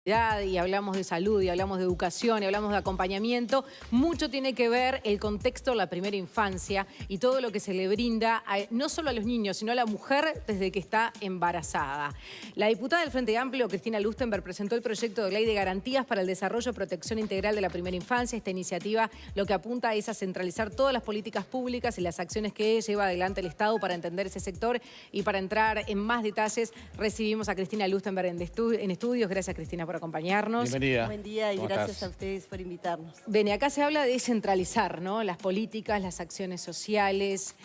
Y hablamos de salud, y hablamos de educación, y hablamos de acompañamiento, mucho tiene que ver el contexto de la primera infancia y todo lo que se le brinda no solo a los niños, sino a la mujer desde que está embarazada. La diputada del Frente Amplio, Cristina Lustenberg, presentó el proyecto de ley de garantías para el desarrollo y protección integral de la primera infancia. Esta iniciativa lo que apunta es a centralizar todas las políticas públicas y las acciones que lleva adelante el Estado para entender ese sector. Y para entrar en más detalles, recibimos a Cristina Lustenberg en estudios. Gracias, Cristina, por acompañarnos. Bienvenida. Buen día y gracias estás? a ustedes por invitarnos. Bene, acá se habla de centralizar, ¿no?, las políticas, las acciones sociales.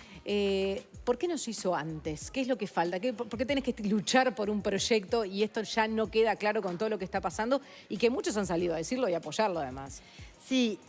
¿Por qué no se hizo antes? ¿Qué es lo que falta? ¿Por qué tenés que luchar por un proyecto y esto ya no queda claro con todo lo que está pasando y que muchos han salido a decirlo y apoyarlo además? Sí,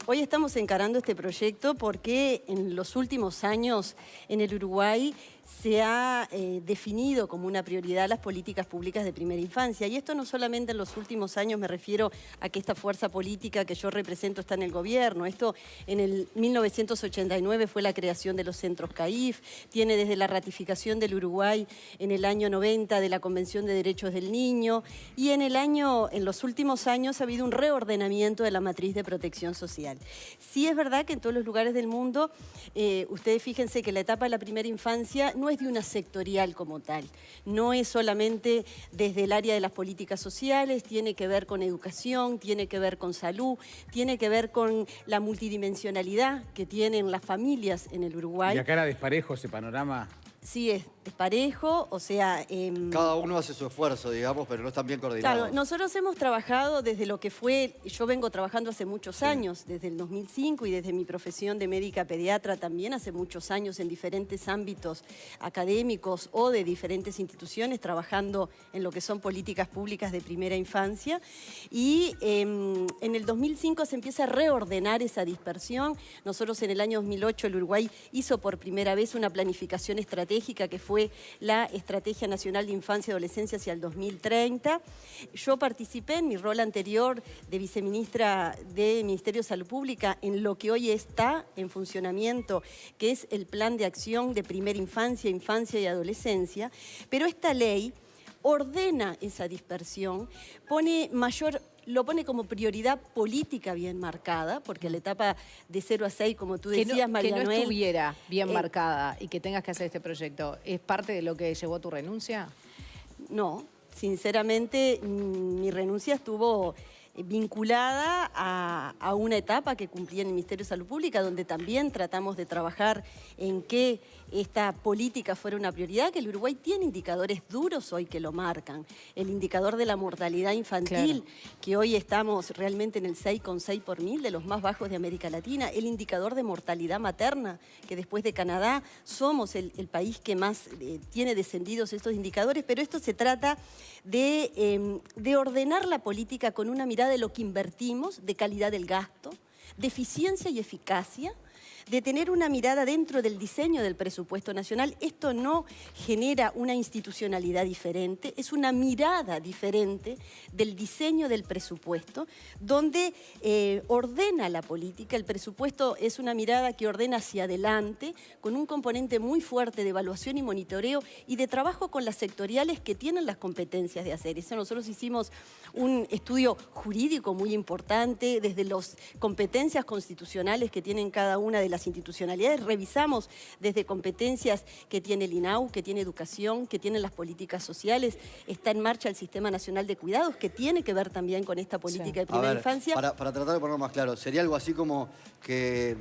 hoy estamos encarando este proyecto porque en los últimos años en el Uruguay se ha definido como una prioridad las políticas públicas de primera infancia. Y esto no solamente en los últimos años, me refiero a que esta fuerza política que yo represento está en el gobierno. Esto en el 1989 fue la creación de los centros CAIF, tiene desde la ratificación del Uruguay en el año 90 de la Convención de Derechos del Niño, y en los últimos años ha habido un reordenamiento de la matriz de protección social. Sí es verdad que en todos los lugares del mundo, ustedes fíjense que la etapa de la primera infancia no es de una sectorial como tal, no es solamente desde el área de las políticas sociales, tiene que ver con educación, tiene que ver con salud, tiene que ver con la multidimensionalidad que tienen las familias en el Uruguay. Y acá era desparejo ese panorama. Sí, es parejo, o sea... Cada uno hace su esfuerzo, digamos, pero no están bien coordinados. Claro, nosotros hemos trabajado desde lo que fue... Yo vengo trabajando hace muchos años, desde el 2005, y desde mi profesión de médica pediatra también hace muchos años en diferentes ámbitos académicos o de diferentes instituciones, trabajando en lo que son políticas públicas de primera infancia. Y en el 2005 se empieza a reordenar esa dispersión. Nosotros en el año 2008 el Uruguay hizo por primera vez una planificación estratégica que fue la Estrategia Nacional de Infancia y Adolescencia hacia el 2030. Yo participé en mi rol anterior de viceministra del Ministerio de Salud Pública en lo que hoy está en funcionamiento, que es el Plan de Acción de Primera Infancia, Infancia y Adolescencia, pero esta ley ordena esa dispersión, lo pone como prioridad política bien marcada, porque la etapa de 0 a 6, como tú decías, María Que no Noel, estuviera bien marcada y que tengas que hacer este proyecto, ¿es parte de lo que llevó a tu renuncia? No, sinceramente mi renuncia estuvo vinculada a una etapa que cumplí en el Ministerio de Salud Pública, donde también tratamos de trabajar en que esta política fuera una prioridad, que el Uruguay tiene indicadores duros hoy que lo marcan. El indicador de la mortalidad infantil, claro, que hoy estamos realmente en el 6,6 por mil, de los más bajos de América Latina. El indicador de mortalidad materna, que después de Canadá somos el país que más tiene descendidos estos indicadores, pero esto se trata de ordenar la política con una mirada de lo que invertimos, de calidad del gasto, de eficiencia y eficacia, de tener una mirada dentro del diseño del presupuesto nacional. Esto no genera una institucionalidad diferente, es una mirada diferente del diseño del presupuesto, donde ordena la política. El presupuesto es una mirada que ordena hacia adelante, con un componente muy fuerte de evaluación y monitoreo y de trabajo con las sectoriales que tienen las competencias de hacer eso. Nosotros hicimos un estudio jurídico muy importante, desde las competencias constitucionales que tienen cada una de las institucionalidades, revisamos desde competencias que tiene el INAU, que tiene educación, que tienen las políticas sociales, está en marcha el Sistema Nacional de Cuidados, que tiene que ver también con esta política de primera infancia. Para tratar de ponerlo más claro, sería algo así como que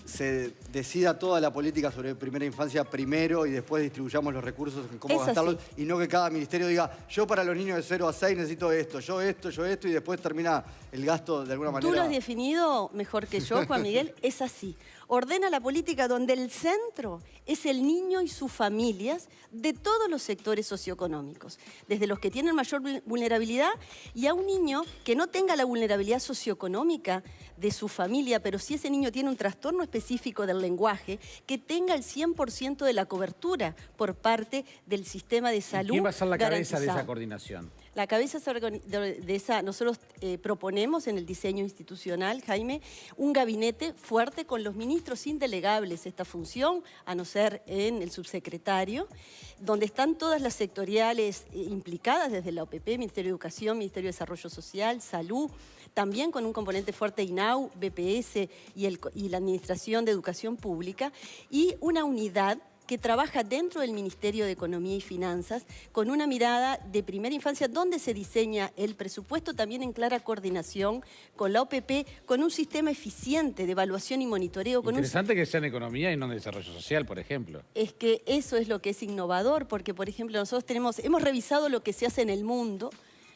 se decida toda la política sobre primera infancia primero y después distribuyamos los recursos en cómo gastarlos, y no que cada ministerio diga, yo para los niños de 0 a 6 necesito esto, yo esto, y después termina el gasto de alguna manera. Tú lo has definido mejor que yo, Juan Miguel, es así. Ordena la política donde el centro es el niño y sus familias de todos los sectores socioeconómicos, desde los que tienen mayor vulnerabilidad y a un niño que no tenga la vulnerabilidad socioeconómica de su familia, pero si ese niño tiene un trastorno específico del lenguaje, que tenga el 100% de la cobertura por parte del sistema de salud. ¿Quién va a ser la cabeza de garantizado. esa coordinación? La cabeza de esa, nosotros proponemos en el diseño institucional, Jaime, un gabinete fuerte con los ministros indelegables esta función, a no ser en el subsecretario, donde están todas las sectoriales implicadas, desde la OPP, Ministerio de Educación, Ministerio de Desarrollo Social, Salud, también con un componente fuerte INAU, BPS y la Administración de Educación Pública, y una unidad que trabaja dentro del Ministerio de Economía y Finanzas con una mirada de primera infancia donde se diseña el presupuesto también en clara coordinación con la OPP, con un sistema eficiente de evaluación y monitoreo. Interesante que sea en economía y no en desarrollo social, por ejemplo. Es que eso es lo que es innovador, porque por ejemplo nosotros hemos revisado lo que se hace en el mundo.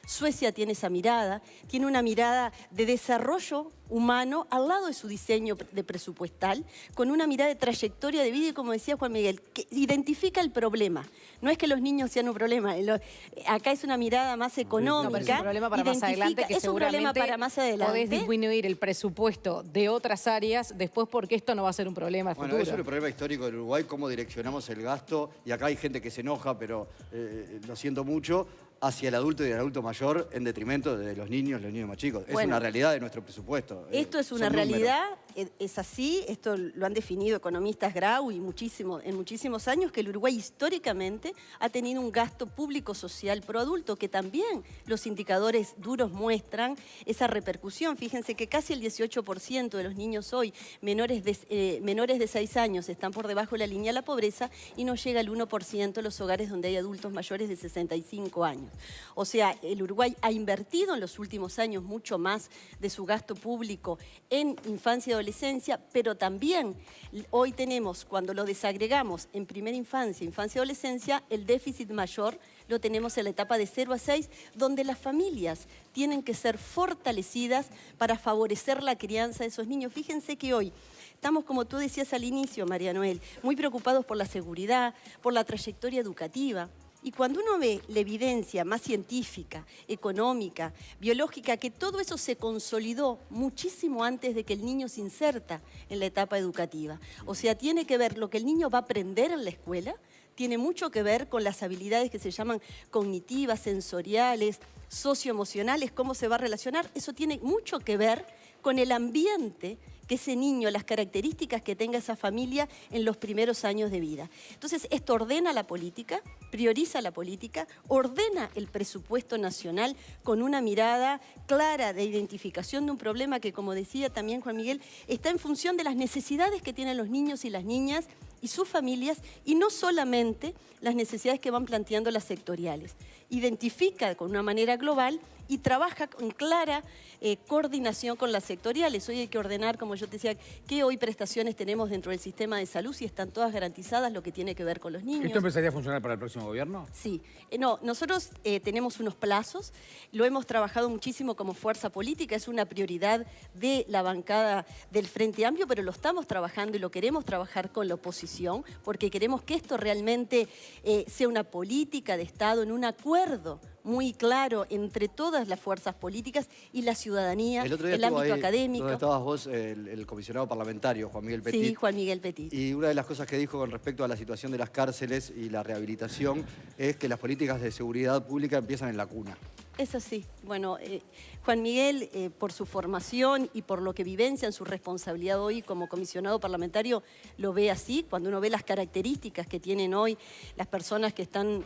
Suecia tiene esa mirada, tiene una mirada de desarrollo humano al lado de su diseño de presupuestal, con una mirada de trayectoria de vida y, como decía Juan Miguel, que identifica el problema. No es que los niños sean un problema, acá es una mirada más económica. No, pero es un problema para más adelante, que es un problema para más adelante. Podés disminuir el presupuesto de otras áreas después, porque esto no va a ser un problema bueno, futuro. Eso es el problema histórico del Uruguay, cómo direccionamos el gasto, y acá hay gente que se enoja, pero lo siento mucho, hacia el adulto y el adulto mayor en detrimento de los niños más chicos. Bueno, es una realidad de nuestro presupuesto. Esto es una realidad, es así, esto lo han definido economistas Grau y en muchísimos años, que el Uruguay históricamente ha tenido un gasto público social pro adulto, que también los indicadores duros muestran esa repercusión. Fíjense que casi el 18% de los niños hoy menores de 6 años están por debajo de la línea de la pobreza y no llega al 1% de los hogares donde hay adultos mayores de 65 años. O sea, el Uruguay ha invertido en los últimos años mucho más de su gasto público en infancia y adolescencia, pero también hoy tenemos, cuando lo desagregamos en primera infancia y adolescencia, el déficit mayor lo tenemos en la etapa de 0 a 6, donde las familias tienen que ser fortalecidas para favorecer la crianza de esos niños. Fíjense que hoy estamos, como tú decías al inicio, María Noel, muy preocupados por la seguridad, por la trayectoria educativa. Y cuando uno ve la evidencia más científica, económica, biológica, que todo eso se consolidó muchísimo antes de que el niño se inserta en la etapa educativa. O sea, tiene que ver lo que el niño va a aprender en la escuela, tiene mucho que ver con las habilidades que se llaman cognitivas, sensoriales, socioemocionales, cómo se va a relacionar. Eso tiene mucho que ver con el ambiente que ese niño, las características que tenga esa familia en los primeros años de vida. Entonces, esto ordena la política, prioriza la política, ordena el presupuesto nacional con una mirada clara de identificación de un problema que, como decía también Juan Miguel, está en función de las necesidades que tienen los niños y las niñas y sus familias, y no solamente las necesidades que van planteando las sectoriales. Identifica con una manera global y trabaja en clara coordinación con las sectoriales. Hoy hay que ordenar, como yo te decía, qué hoy prestaciones tenemos dentro del sistema de salud, si están todas garantizadas, lo que tiene que ver con los niños. ¿Esto empezaría a funcionar para el próximo gobierno? Sí. No, nosotros tenemos unos plazos, lo hemos trabajado muchísimo como fuerza política, es una prioridad de la bancada del Frente Amplio, pero lo estamos trabajando y lo queremos trabajar con la oposición, porque queremos que esto realmente sea una política de Estado en un acuerdo muy claro entre todas las fuerzas políticas y la ciudadanía, el ámbito académico. ¿Dónde estabas vos, el comisionado parlamentario, Juan Miguel Petit? Sí, Juan Miguel Petit. Y una de las cosas que dijo con respecto a la situación de las cárceles y la rehabilitación es que las políticas de seguridad pública empiezan en la cuna. Es así. Bueno, Juan Miguel, por su formación y por lo que vivencia en su responsabilidad hoy como comisionado parlamentario, lo ve así. Cuando uno ve las características que tienen hoy las personas que están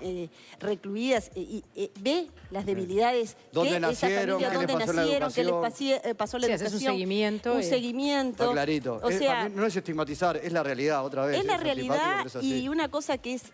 recluidas y ve las debilidades ¿Dónde que nacieron? esa familia, dónde nacieron, qué les pasó la educación. Haces un seguimiento. Un seguimiento. Está clarito. O sea, no es estigmatizar, es la realidad otra vez. Es la realidad, es y una cosa que es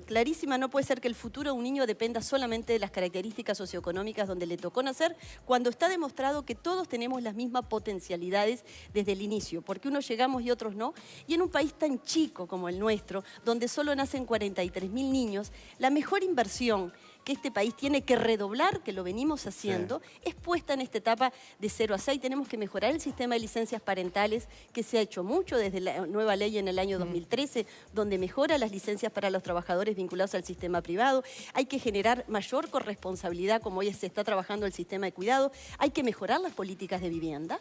clarísima, no puede ser que el futuro de un niño dependa solamente de las características socioeconómicas donde le tocó nacer, cuando está demostrado que todos tenemos las mismas potencialidades desde el inicio, porque unos llegamos y otros no, y en un país tan chico como el nuestro, donde solo nacen 43.000 niños, la mejor inversión que este país tiene que redoblar, que lo venimos haciendo, es puesta en esta etapa de 0 a 6. Tenemos que mejorar el sistema de licencias parentales, que se ha hecho mucho desde la nueva ley en el año 2013, donde mejora las licencias para los trabajadores vinculados al sistema privado. Hay que generar mayor corresponsabilidad, como hoy se está trabajando el sistema de cuidado. Hay que mejorar las políticas de vivienda.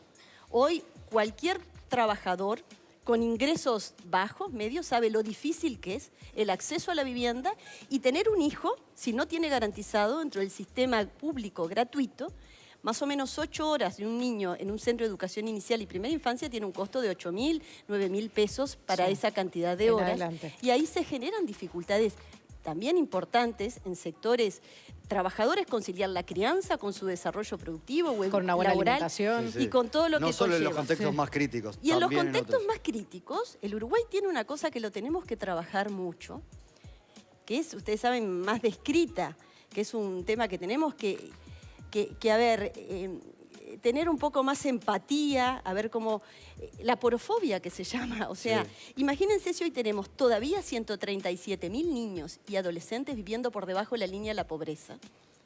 Hoy, cualquier trabajador con ingresos bajos, medios, sabe lo difícil que es el acceso a la vivienda y tener un hijo, si no tiene garantizado dentro del sistema público gratuito, más o menos 8 horas de un niño en un centro de educación inicial y primera infancia tiene un costo de 8.000, 9.000 pesos para esa cantidad de horas. Y ahí se generan dificultades también importantes en sectores trabajadores, conciliar la crianza con su desarrollo productivo o con una buena laboral alimentación. y con todo lo que no solo en los conlleva. contextos más críticos. Y en los también contextos otros. más críticos, el Uruguay tiene una cosa que lo tenemos que trabajar mucho, que es, ustedes saben, más descrita, que es un tema que tenemos que tener un poco más empatía, a ver cómo... la porofobia que se llama, o sea, imagínense si hoy tenemos todavía 137.000 niños y adolescentes viviendo por debajo de la línea de la pobreza.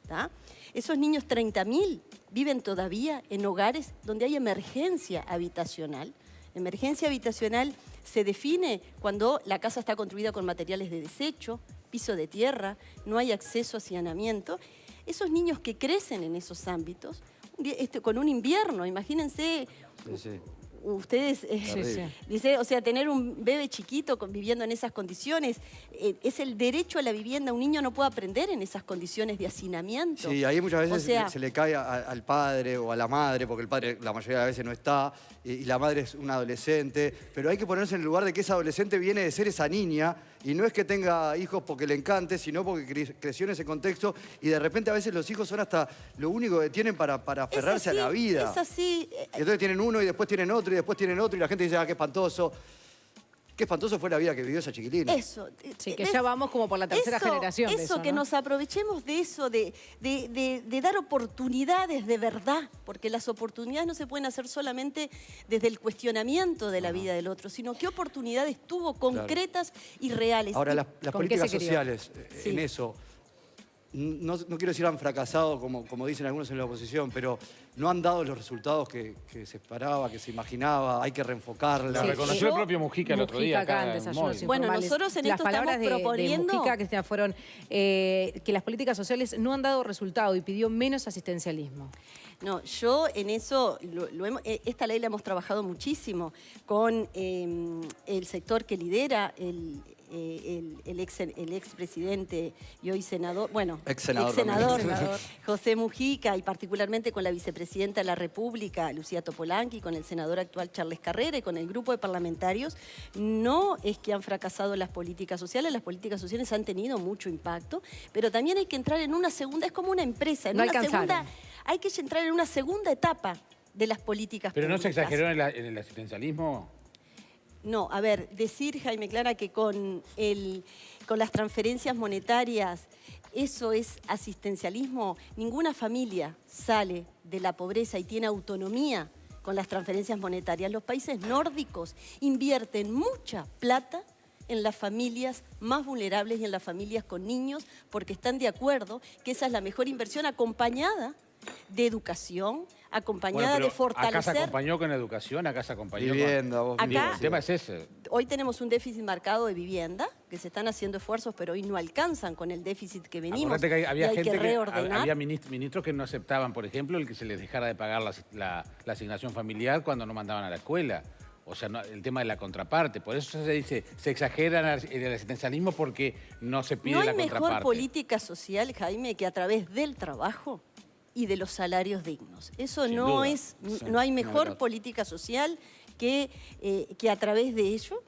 ¿Tá? Esos niños, 30.000, viven todavía en hogares donde hay emergencia habitacional. Emergencia habitacional se define cuando la casa está construida con materiales de desecho, piso de tierra, no hay acceso a saneamiento. Esos niños que crecen en esos ámbitos, con un invierno, imagínense... Ustedes, dice, o sea, tener un bebé chiquito viviendo en esas condiciones, es el derecho a la vivienda. Un niño no puede aprender en esas condiciones de hacinamiento. Sí, ahí muchas veces se le cae al padre o a la madre, porque el padre la mayoría de las veces no está, y la madre es una adolescente, pero hay que ponerse en el lugar de que esa adolescente viene de ser esa niña, y no es que tenga hijos porque le encante, sino porque creció en ese contexto, y de repente a veces los hijos son hasta lo único que tienen para aferrarse a la vida. Es así. Y entonces tienen uno y después tienen otro y después tienen otro y la gente dice, ah, qué espantoso. Qué espantoso fue la vida que vivió esa chiquilina. Eso. Sí, que ya vamos como por la tercera generación de eso, que ¿no? nos aprovechemos de eso, de dar oportunidades de verdad, porque las oportunidades no se pueden hacer solamente desde el cuestionamiento de la vida del otro, sino qué oportunidades tuvo concretas y reales. Ahora, las políticas qué se sociales en eso, no quiero decir han fracasado, como dicen algunos en la oposición, pero no han dado los resultados que se esperaba, que se imaginaba, hay que reenfocarla. Lo reconoció el propio Mujica el otro día acá antes, en ayudas Móvil. Bueno, nosotros en las esto palabras estamos proponiendo... de Mujica, Cristina, fueron que las políticas sociales no han dado resultado y pidió menos asistencialismo. No, yo en eso, esta ley la hemos trabajado muchísimo con el sector que lidera el expresidente y hoy senador, bueno, ex-senador José Mujica, y particularmente con la vicepresidenta de la República, Lucía Topolanqui, con el senador actual Charles Carrera y con el grupo de parlamentarios. No es que han fracasado las políticas sociales han tenido mucho impacto, pero también hay que entrar en una segunda, es como una empresa, hay que entrar en una segunda etapa de las políticas ¿Pero públicas. no se exageró en el asistencialismo? No, a ver, decir, Jaime Clara, que con las transferencias monetarias eso es asistencialismo. Ninguna familia sale de la pobreza y tiene autonomía con las transferencias monetarias. Los países nórdicos invierten mucha plata en las familias más vulnerables y en las familias con niños porque están de acuerdo que esa es la mejor inversión, acompañada de educación, acompañada de fortalecer... Acá se acompañó con educación, acá se acompañó vivienda, con... Acá, el tema es ese. Hoy tenemos un déficit marcado de vivienda, que se están haciendo esfuerzos, pero hoy no alcanzan con el déficit que venimos. Acordate que había y hay gente que reordenar. había ministros que no aceptaban, por ejemplo, el que se les dejara de pagar la asignación familiar cuando no mandaban a la escuela. O sea, el tema de la contraparte. Por eso se dice, se exagera en el asistencialismo porque no se pide la contraparte. No hay mejor política social, Jaime, que a través del trabajo y de los salarios dignos. Eso no hay mejor política social que a través de ello.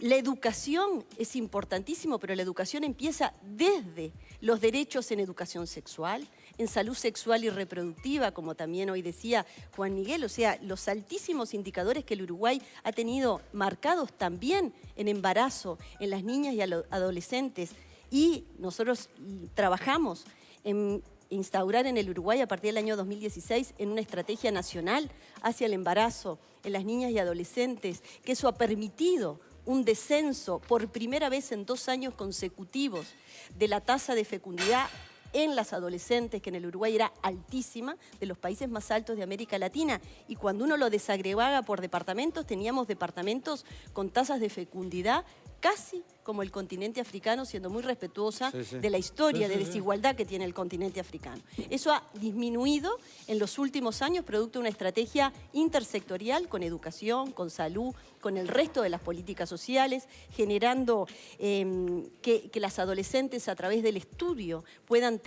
La educación es importantísimo, pero la educación empieza desde los derechos en educación sexual, en salud sexual y reproductiva, como también hoy decía Juan Miguel, o sea, los altísimos indicadores que el Uruguay ha tenido marcados también en embarazo, en las niñas y adolescentes. Y nosotros trabajamos en instaurar en el Uruguay a partir del año 2016 en una estrategia nacional hacia el embarazo en las niñas y adolescentes, que eso ha permitido un descenso por primera vez en 2 años consecutivos de la tasa de fecundidad en las adolescentes, que en el Uruguay era altísima, de los países más altos de América Latina. Y cuando uno lo desagregaba por departamentos, teníamos departamentos con tasas de fecundidad casi como el continente africano, siendo muy respetuosa de la historia de desigualdad que tiene el continente africano. Eso ha disminuido en los últimos años producto de una estrategia intersectorial con educación, con salud, con el resto de las políticas sociales, generando que las adolescentes a través del estudio puedan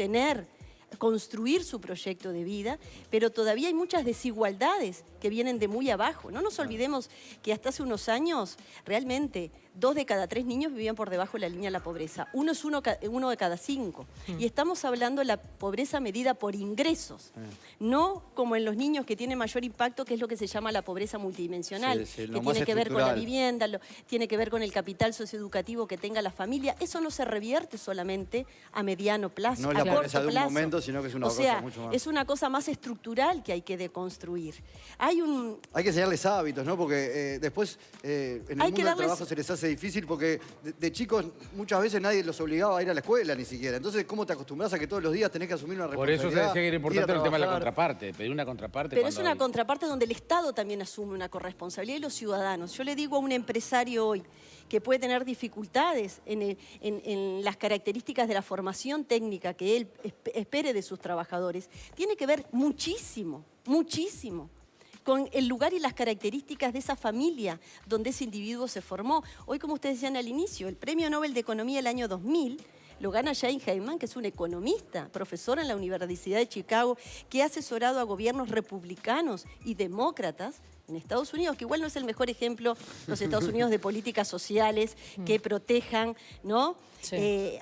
construir su proyecto de vida, pero todavía hay muchas desigualdades que vienen de muy abajo. No nos olvidemos que hasta hace unos años, realmente, 2 de cada 3 niños vivían por debajo de la línea de la pobreza. Uno de cada 5. Y estamos hablando de la pobreza medida por ingresos, no como en los niños que tienen mayor impacto, que es lo que se llama la pobreza multidimensional, que tiene que ver con la vivienda, tiene que ver con el capital socioeducativo que tenga la familia. Eso no se revierte solamente a mediano plazo, no a corto pobreza de un plazo. momento, sino que es una cosa mucho más. Es una cosa más estructural que hay que deconstruir. Hay que enseñarles hábitos, ¿no? Porque después en el mundo del trabajo se les hace difícil porque de chicos muchas veces nadie los obligaba a ir a la escuela ni siquiera. Entonces, ¿cómo te acostumbras a que todos los días tenés que asumir una responsabilidad? Por eso se decía que era importante el tema de la contraparte, pedir una contraparte. Pero es una contraparte donde el Estado también asume una corresponsabilidad y los ciudadanos. Yo le digo a un empresario hoy que puede tener dificultades en las características de la formación técnica que él espere de sus trabajadores, tiene que ver muchísimo, muchísimo con el lugar y las características de esa familia donde ese individuo se formó. Hoy, como ustedes decían al inicio, el Premio Nobel de Economía del año 2000 lo gana Jane Heilman, que es un economista, profesor en la Universidad de Chicago, que ha asesorado a gobiernos republicanos y demócratas en Estados Unidos, que igual no es el mejor ejemplo, los Estados Unidos, de políticas sociales que protejan, ¿no?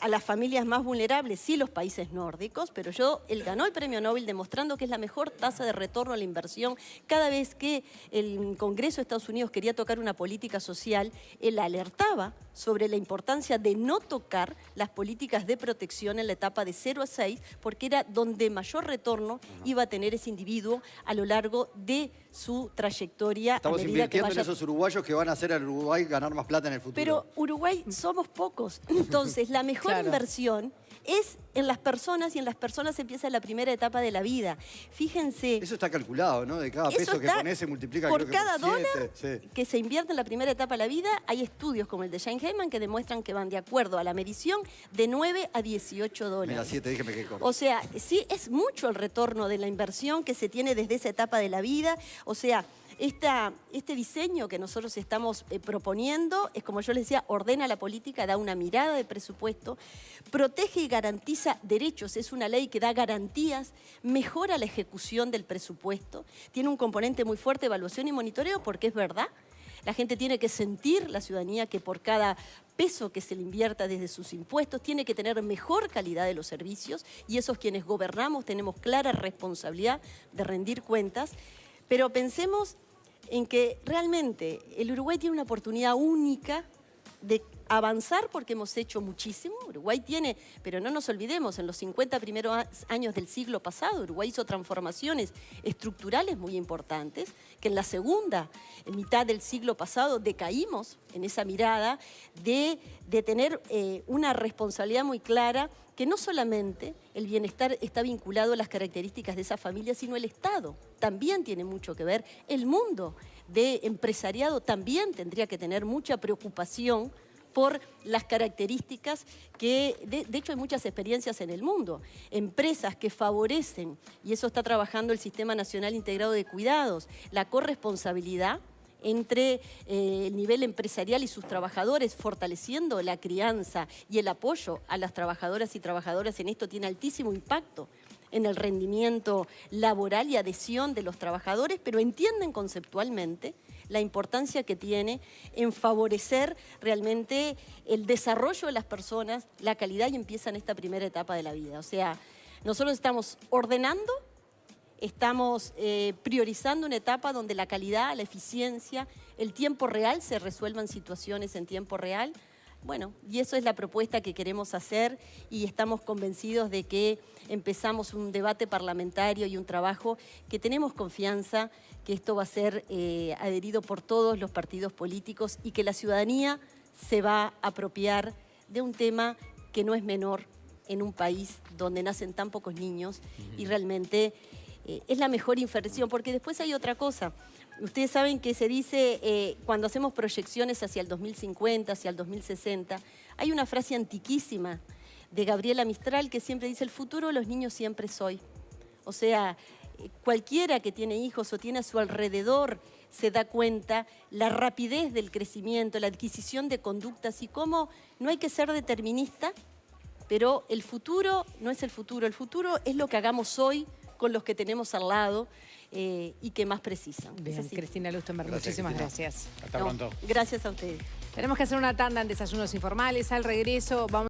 A las familias más vulnerables, sí, los países nórdicos, pero él ganó el Premio Nobel demostrando que es la mejor tasa de retorno a la inversión. Cada vez que el Congreso de Estados Unidos quería tocar una política social, él alertaba sobre la importancia de no tocar las políticas de protección en la etapa de 0 a 6, porque era donde mayor retorno iba a tener ese individuo a lo largo de su trayectoria. Estamos invirtiendo en esos uruguayos que van a hacer al Uruguay ganar más plata en el futuro. Pero Uruguay somos pocos. Entonces, la mejor inversión es en las personas, y en las personas empieza la primera etapa de la vida. Fíjense. Eso está calculado, ¿no? De cada peso que pones se multiplica por cada por 7, dólar que se invierte en la primera etapa de la vida. Hay estudios como el de Jane Heilman que demuestran que van de acuerdo a la medición de 9 a $18. Mira, 7, dije, me quedé corto. O sea, sí es mucho el retorno de la inversión que se tiene desde esa etapa de la vida. O sea, este diseño que nosotros estamos proponiendo es, como yo les decía, ordena la política, da una mirada de presupuesto, protege y garantiza derechos. Es una ley que da garantías, mejora la ejecución del presupuesto, tiene un componente muy fuerte de evaluación y monitoreo, porque es verdad, la gente tiene que sentir, la ciudadanía, que por cada peso que se le invierta desde sus impuestos tiene que tener mejor calidad de los servicios, y esos quienes gobernamos tenemos clara responsabilidad de rendir cuentas. Pero pensemos en que realmente el Uruguay tiene una oportunidad única de avanzar, porque hemos hecho muchísimo. Uruguay tiene, pero no nos olvidemos, en los 50 primeros años del siglo pasado, Uruguay hizo transformaciones estructurales muy importantes, que en la segunda mitad del siglo pasado decaímos en esa mirada de tener una responsabilidad muy clara, que no solamente el bienestar está vinculado a las características de esa familia, sino el Estado también tiene mucho que ver. El mundo de empresariado también tendría que tener mucha preocupación por las características que, de hecho, hay muchas experiencias en el mundo. Empresas que favorecen, y eso está trabajando el Sistema Nacional Integrado de Cuidados, la corresponsabilidad entre el nivel empresarial y sus trabajadores, fortaleciendo la crianza y el apoyo a las trabajadoras y trabajadoras en esto, tiene altísimo impacto en el rendimiento laboral y adhesión de los trabajadores, pero entienden conceptualmente la importancia que tiene en favorecer realmente el desarrollo de las personas, la calidad, y empieza en esta primera etapa de la vida. O sea, nosotros estamos ordenando, estamos priorizando una etapa donde la calidad, la eficiencia, el tiempo real, se resuelvan situaciones en tiempo real. Bueno, y eso es la propuesta que queremos hacer, y estamos convencidos de que empezamos un debate parlamentario y un trabajo que tenemos confianza que esto va a ser adherido por todos los partidos políticos, y que la ciudadanía se va a apropiar de un tema que no es menor en un país donde nacen tan pocos niños y realmente es la mejor inversión, porque después hay otra cosa. Ustedes saben que se dice, cuando hacemos proyecciones hacia el 2050, hacia el 2060, hay una frase antiquísima de Gabriela Mistral que siempre dice: el futuro de los niños siempre es hoy. O sea, cualquiera que tiene hijos o tiene a su alrededor se da cuenta la rapidez del crecimiento, la adquisición de conductas y cómo no hay que ser determinista, pero el futuro no es el futuro es lo que hagamos hoy con los que tenemos al lado y que más precisan. Bien, Cristina Lustenberg, muchísimas gracias. Hasta pronto. Gracias a ustedes. Tenemos que hacer una tanda en Desayunos Informales. Al regreso vamos